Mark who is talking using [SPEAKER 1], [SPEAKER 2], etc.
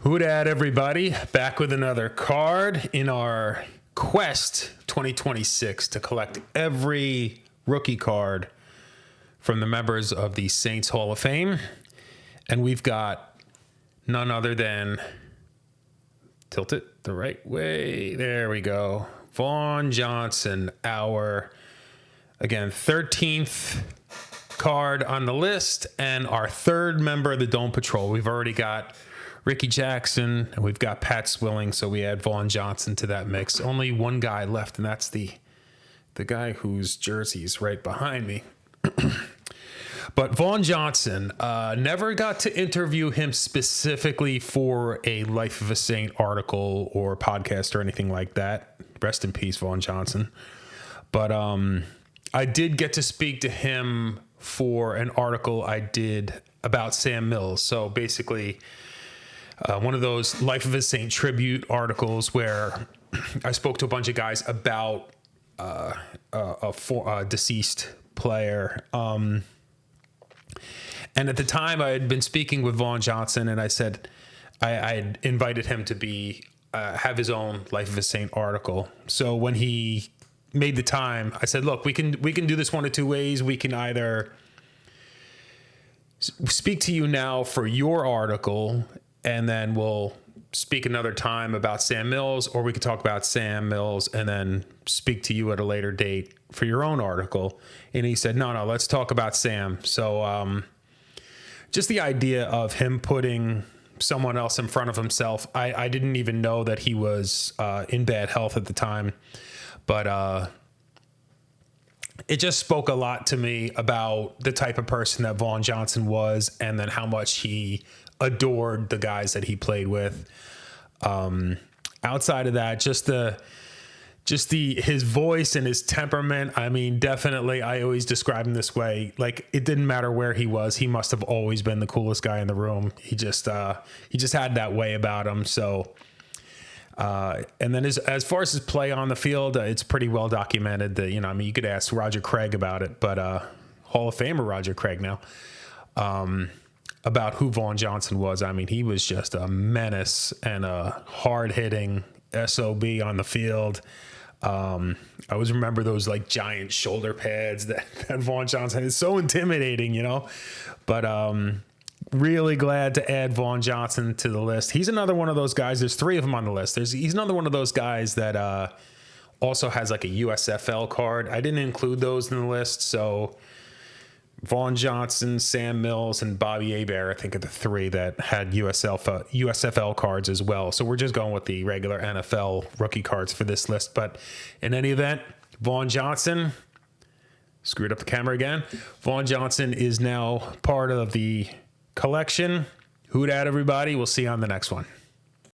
[SPEAKER 1] Whodat, everybody, back with another card in our quest 2026 to collect every rookie card from the members of the Saints Hall of Fame. And we've got none other than, tilt it the right way, there we go, Vaughan Johnson, our, again, 13th card on the list and our third member of the Dome Patrol. We've already got Ricky Jackson, and we've got Pat Swilling, so we add Vaughan Johnson to that mix. Only one guy left, and that's the guy whose jersey is right behind me. But Vaughan Johnson, never got to interview him specifically for a Life of a Saint article or podcast or anything like that. Rest in peace, Vaughan Johnson. But I did get to speak to him for an article I did about Sam Mills. So basically, one of those Life of a Saint tribute articles where I spoke to a bunch of guys about a deceased player. And at the time, I had been speaking with Vaughan Johnson, and I said I had invited him to have his own Life of a Saint article. So when he made the time, I said, "Look, we can do this one of two ways. We can either speak to you now for your article, and then we'll speak another time about Sam Mills, or we could talk about Sam Mills and then speak to you at a later date for your own article." And he said, no, let's talk about Sam. So just the idea of him putting someone else in front of himself. I didn't even know that he was in bad health at the time, but it just spoke a lot to me about the type of person that Vaughan Johnson was, and then how much he adored the guys that he played with. Outside of that, his voice and his temperament. I mean, definitely, I always describe him this way. Like, it didn't matter where he was. He must have always been the coolest guy in the room. He just had that way about him. So, and then as far as his play on the field, it's pretty well documented that, you could ask Roger Craig about it, but, Hall of Famer Roger Craig now, about who Vaughan Johnson was. I mean, he was just a menace and a hard-hitting SOB on the field. I always remember those like giant shoulder pads that Vaughan Johnson is so intimidating, But really glad to add Vaughan Johnson to the list. He's another one of those guys. There's three of them on the list. He's another one of those guys that also has like a USFL card. I didn't include those in the list, so Vaughan Johnson, Sam Mills, and Bobby Hebert, I think, are the three that had USFL cards as well. So we're just going with the regular NFL rookie cards for this list. But in any event, Vaughan Johnson, screwed up the camera again. Vaughan Johnson is now part of the collection. Whodat, everybody. We'll see you on the next one.